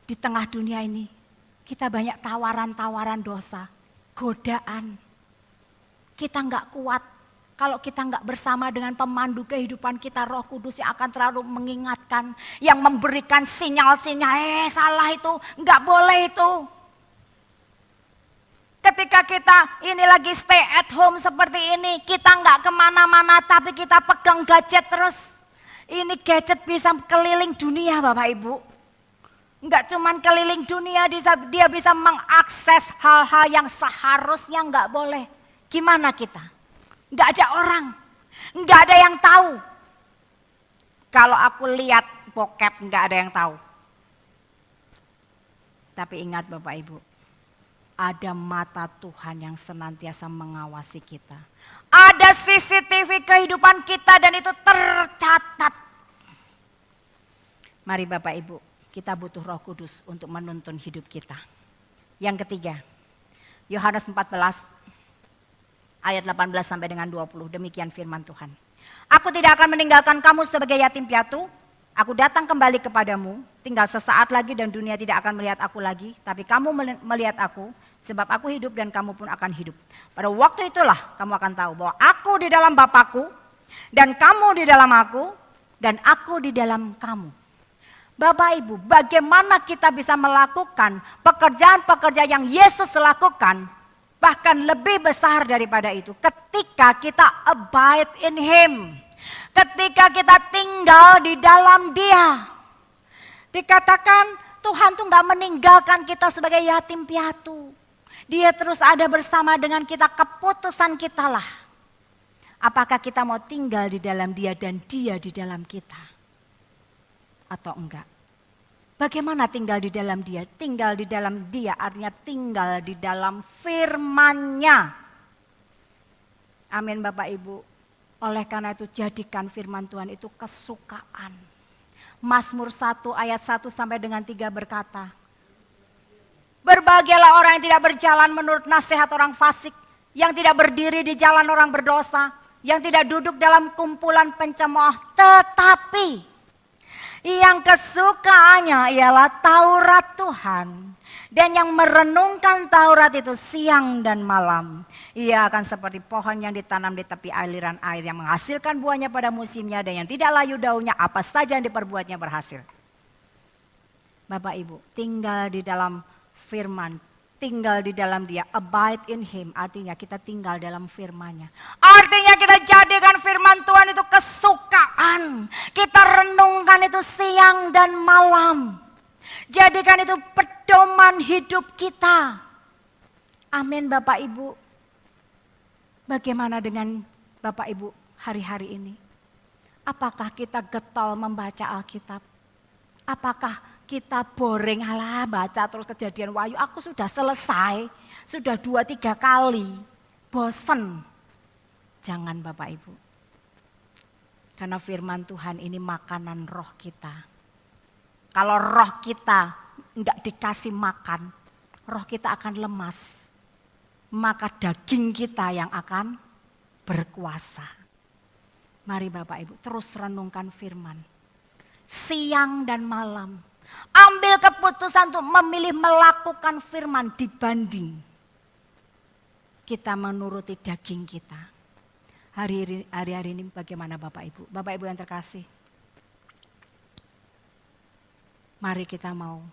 Di tengah dunia ini kita banyak tawaran-tawaran dosa, godaan. Kita enggak kuat kalau kita enggak bersama dengan pemandu kehidupan kita, Roh Kudus yang akan terlalu mengingatkan, yang memberikan sinyal-sinyal, salah itu, enggak boleh itu. Ketika kita ini lagi stay at home seperti ini, kita enggak kemana-mana tapi kita pegang gadget terus. Ini gadget bisa keliling dunia Bapak Ibu. Enggak cuman keliling dunia, dia bisa mengakses hal-hal yang seharusnya enggak boleh. Gimana kita? Enggak ada orang, enggak ada yang tahu. Kalau aku lihat bokep enggak ada yang tahu. Tapi ingat Bapak Ibu, ada mata Tuhan yang senantiasa mengawasi kita. Ada CCTV kehidupan kita dan itu tercatat. Mari Bapak Ibu, kita butuh Roh Kudus untuk menuntun hidup kita. Yang ketiga, Yohanes 14 ayat 18 sampai dengan 20. Demikian firman Tuhan. Aku tidak akan meninggalkan kamu sebagai yatim piatu. Aku datang kembali kepadamu. Tinggal sesaat lagi dan dunia tidak akan melihat aku lagi. Tapi kamu melihat aku. Sebab aku hidup dan kamu pun akan hidup. Pada waktu itulah kamu akan tahu bahwa aku di dalam Bapakku. Dan kamu di dalam aku. Dan aku di dalam kamu. Bapak Ibu, bagaimana kita bisa melakukan pekerjaan-pekerjaan yang Yesus lakukan? Bahkan lebih besar daripada itu, ketika kita abide in Him. Ketika kita tinggal di dalam Dia. Dikatakan Tuhan tuh gak meninggalkan kita sebagai yatim piatu. Dia terus ada bersama dengan kita, keputusan kita lah. Apakah kita mau tinggal di dalam Dia dan Dia di dalam kita? Atau enggak? Bagaimana tinggal di dalam Dia? Tinggal di dalam Dia artinya tinggal di dalam firman-Nya. Amin Bapak Ibu. Oleh karena itu jadikan firman Tuhan itu kesukaan. Mazmur 1 ayat 1 sampai dengan 3 berkata, berbahagialah orang yang tidak berjalan menurut nasihat orang fasik, yang tidak berdiri di jalan orang berdosa, yang tidak duduk dalam kumpulan pencemooh, tetapi yang kesukaannya ialah Taurat Tuhan. Dan yang merenungkan Taurat itu siang dan malam. Ia akan seperti pohon yang ditanam di tepi aliran air yang menghasilkan buahnya pada musimnya dan yang tidak layu daunnya, apa saja yang diperbuatnya berhasil. Bapak Ibu, tinggal di dalam firman, tinggal di dalam Dia, abide in Him, artinya kita tinggal dalam firman-Nya. Artinya kita jadikan firman Tuhan itu kesukaan. Kita renungkan itu siang dan malam. Jadikan itu pedoman hidup kita. Amin Bapak Ibu. Bagaimana dengan Bapak Ibu hari-hari ini? Apakah kita getol membaca Alkitab? Apakah kita boring, alah baca terus Kejadian Wahyu, aku sudah selesai, sudah 2-3 kali, bosen. Jangan Bapak Ibu. Karena firman Tuhan ini makanan roh kita. Kalau roh kita enggak dikasih makan, roh kita akan lemas. Maka daging kita yang akan berkuasa. Mari Bapak Ibu terus renungkan firman. Siang dan malam. Ambil keputusan untuk memilih melakukan firman dibanding kita menuruti daging kita. Hari-hari ini bagaimana Bapak Ibu? Bapak Ibu yang terkasih. Mari kita mau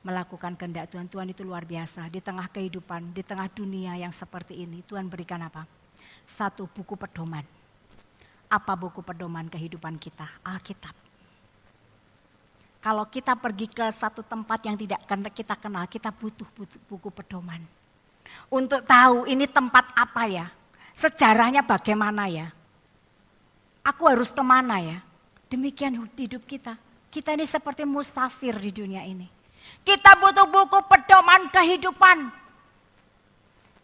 melakukan kehendak Tuhan. Tuhan itu luar biasa. Di tengah kehidupan, di tengah dunia yang seperti ini, Tuhan berikan apa? Satu buku pedoman. Apa buku pedoman kehidupan kita? Alkitab. Kalau kita pergi ke satu tempat yang tidak kita kenal, kita butuh buku pedoman. Untuk tahu ini tempat apa ya? Sejarahnya bagaimana ya? Aku harus kemana ya? Demikian hidup kita. Kita ini seperti musafir di dunia ini. Kita butuh buku pedoman kehidupan.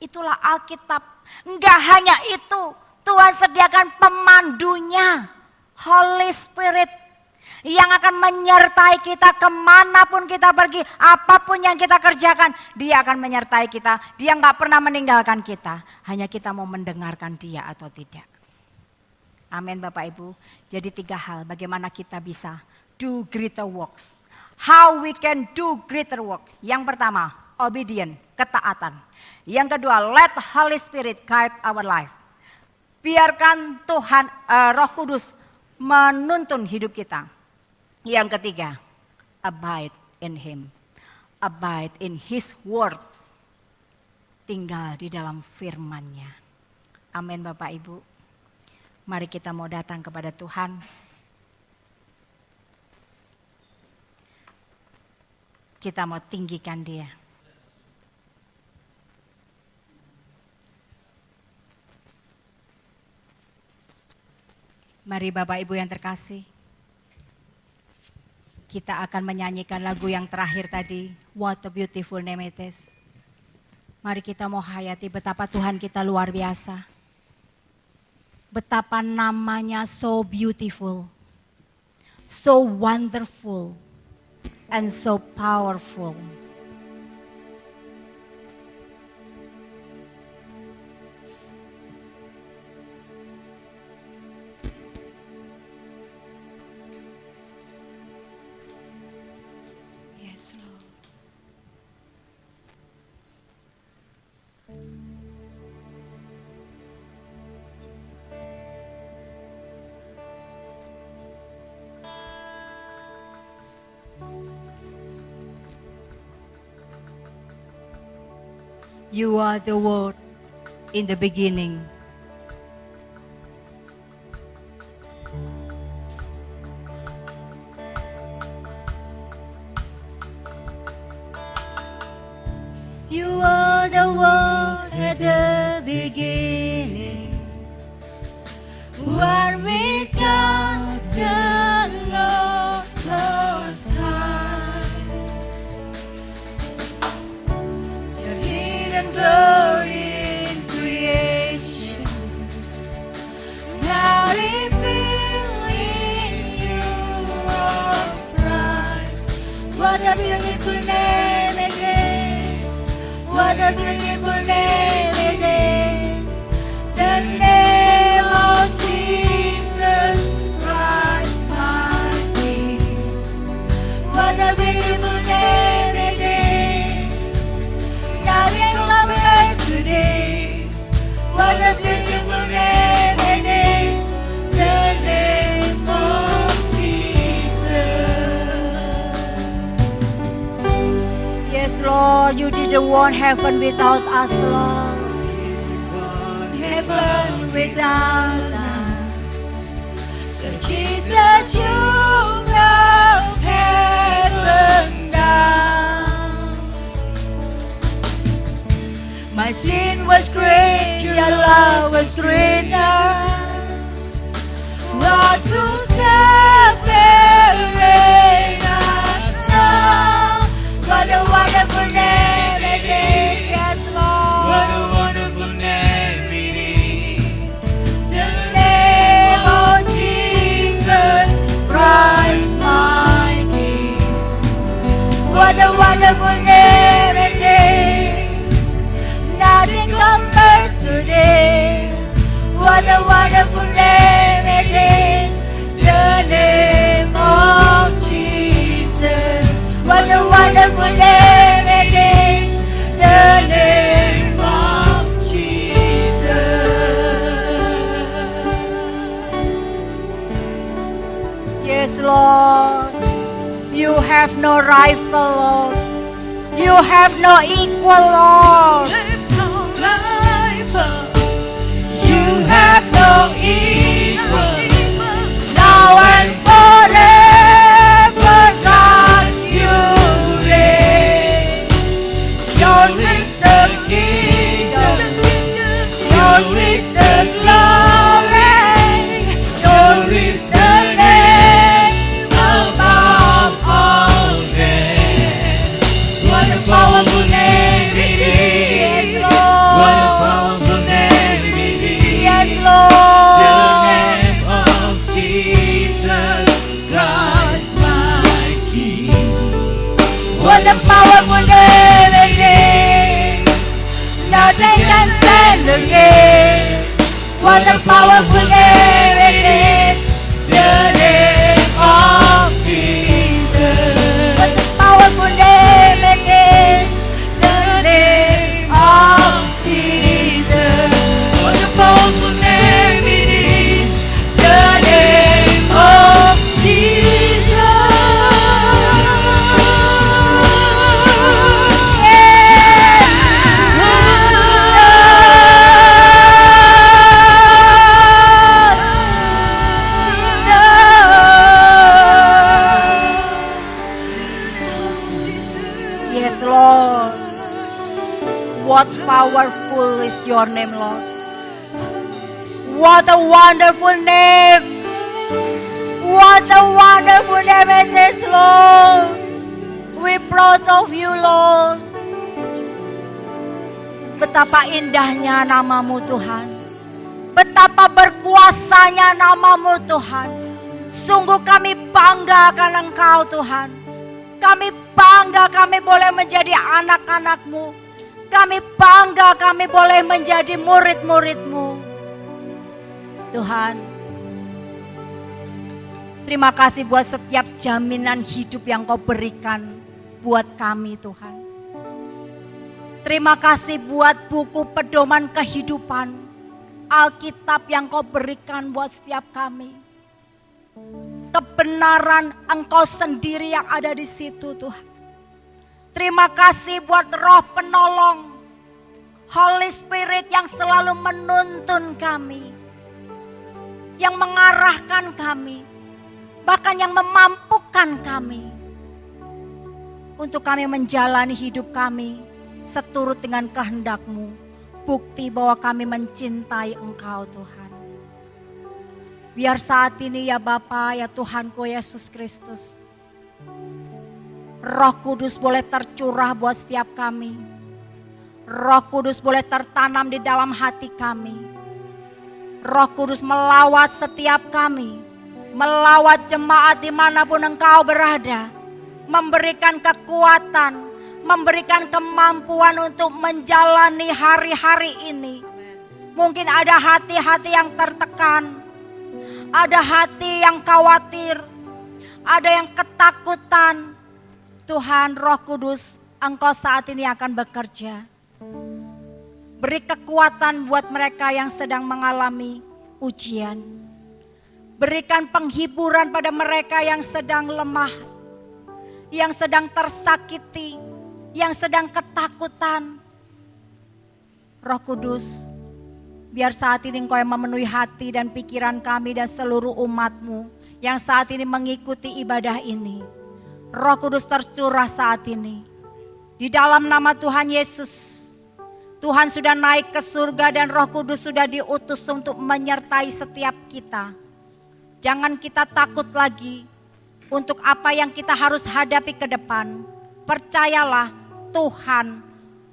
Itulah Alkitab. Enggak hanya itu, Tuhan sediakan pemandunya, Holy Spirit, yang akan menyertai kita kemanapun kita pergi, apapun yang kita kerjakan, Dia akan menyertai kita. Dia enggak pernah meninggalkan kita, hanya kita mau mendengarkan Dia atau tidak. Amin Bapak Ibu. Jadi 3 hal bagaimana kita bisa do greater works. How we can do greater work. Yang pertama, obedient, ketaatan. Yang kedua, let Holy Spirit guide our life. Biarkan Tuhan, Roh Kudus menuntun hidup kita. Yang ketiga, abide in Him. Abide in His word. Tinggal di dalam firman-Nya. Amin Bapak Ibu. Mari kita mau datang kepada Tuhan. Kita mau tinggikan Dia. Mari Bapak Ibu yang terkasih. Kita akan menyanyikan lagu yang terakhir tadi. What a beautiful name it is. Mari kita mau hayati betapa Tuhan kita luar biasa. Betapa namanya so beautiful. So wonderful. And so powerful. Yes, Lord. You are the Word in the beginning. You are the Word at the beginning. One with God, the Lord Most High. Your hidden glory in creation, now revealed in you, oh Christ. What a beautiful name it is! What a beautiful name it is! The name of Jesus Christ, my King. What a beautiful name it is! Nothing compares to this. What a beautiful name it is! The name of Jesus. Yes, Lord, you didn't want heaven without us, Lord. Heaven without us. So Jesus, you brought heaven down. My sin was great, your love was greater. What could separate us now? What a wonderful name it is, yes, Lord. What a wonderful name it is. The name of Jesus Christ, my King. What a wonderful name it is. Nothing compares to this. What a wonderful name it is. The name of Jesus. What a wonderful name it is. The name of Jesus. Yes, Lord. You have no rival, Lord. You have no equal, Lord. You have no equal. Now and forever, God, you reign. Yours is the kingdom. Yours is the glory. Yours is the name above all names. What a powerful name it is, Lord. What a powerful name it is. Yes, The Lord. name of Jesus Christ, my King. What a powerful name it is. Nothing can stand against. What a powerful name it is. The name of Jesus. What a powerful name it is. The name of Jesus. What a powerful name it is. The name of Yes, Lord. What powerful is your name, Lord. What a wonderful name. What a wonderful name it is, Lord. We proud of you, Lord. Betapa indahnya namamu, Tuhan. Betapa berkuasanya namamu, Tuhan. Sungguh kami bangga akan Engkau, Tuhan. Kami bangga kami boleh menjadi anak-anak-Mu. Kami bangga kami boleh menjadi murid-murid-Mu. Tuhan, terima kasih buat setiap jaminan hidup yang Kau berikan buat kami, Tuhan. Terima kasih buat buku pedoman kehidupan, Alkitab yang Kau berikan buat setiap kami. Kebenaran Engkau sendiri yang ada di situ, Tuhan. Terima kasih buat roh penolong Holy Spirit yang selalu menuntun kami, yang mengarahkan kami, bahkan yang memampukan kami untuk kami menjalani hidup kami seturut dengan kehendak-Mu. Bukti bahwa kami mencintai Engkau Tuhan. Biar saat ini ya Bapa, ya Tuhanku Yesus Kristus, Roh Kudus boleh tercurah buat setiap kami. Roh Kudus boleh tertanam di dalam hati kami. Roh Kudus melawat setiap kami, melawat jemaat dimanapun Engkau berada, memberikan kekuatan, memberikan kemampuan untuk menjalani hari-hari ini. Mungkin ada hati-hati yang tertekan, ada hati yang khawatir, ada yang ketakutan. Tuhan Roh Kudus, Engkau saat ini akan bekerja. Beri kekuatan buat mereka yang sedang mengalami ujian. Berikan penghiburan pada mereka yang sedang lemah, yang sedang tersakiti, yang sedang ketakutan. Roh Kudus, biar saat ini Engkau yang memenuhi hati dan pikiran kami dan seluruh umat-Mu yang saat ini mengikuti ibadah ini. Roh Kudus tercurah saat ini. Di dalam nama Tuhan Yesus, Tuhan sudah naik ke surga dan Roh Kudus sudah diutus untuk menyertai setiap kita. Jangan kita takut lagi untuk apa yang kita harus hadapi ke depan. Percayalah, Tuhan,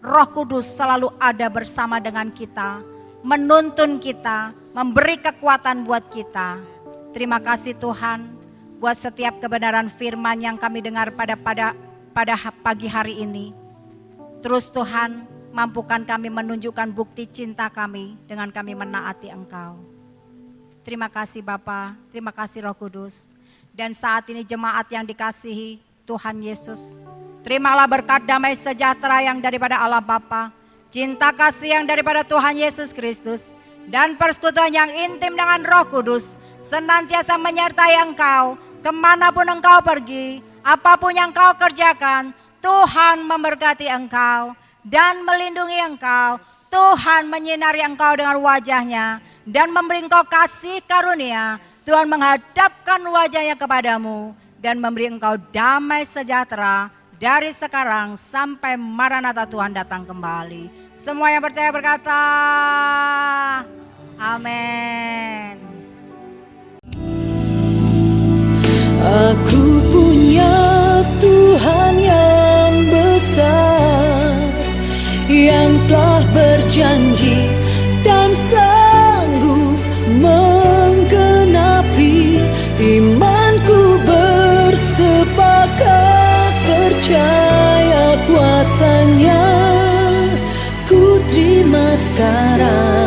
Roh Kudus selalu ada bersama dengan kita, menuntun kita, memberi kekuatan buat kita. Terima kasih Tuhan buat setiap kebenaran firman yang kami dengar pada pagi hari ini. Terus Tuhan, mampukan kami menunjukkan bukti cinta kami dengan kami menaati Engkau. Terima kasih Bapa, terima kasih Roh Kudus. Dan saat ini jemaat yang dikasihi Tuhan Yesus, terimalah berkat damai sejahtera yang daripada Allah Bapa, cinta kasih yang daripada Tuhan Yesus Kristus, dan persekutuan yang intim dengan Roh Kudus senantiasa menyertai engkau kemanapun engkau pergi, apapun yang kau kerjakan. Tuhan memberkati engkau dan melindungi engkau. Tuhan menyinari engkau dengan wajahnya dan memberi engkau kasih karunia. Tuhan menghadapkan wajahnya kepadamu dan memberi engkau damai sejahtera dari sekarang sampai Maranatha Tuhan datang kembali. Semua yang percaya berkata, amin. Aku punya Tuhan yang besar, yang telah berjanji dan sanggup menggenapi. Imanku bersepakat percaya kuasanya, ku terima sekarang.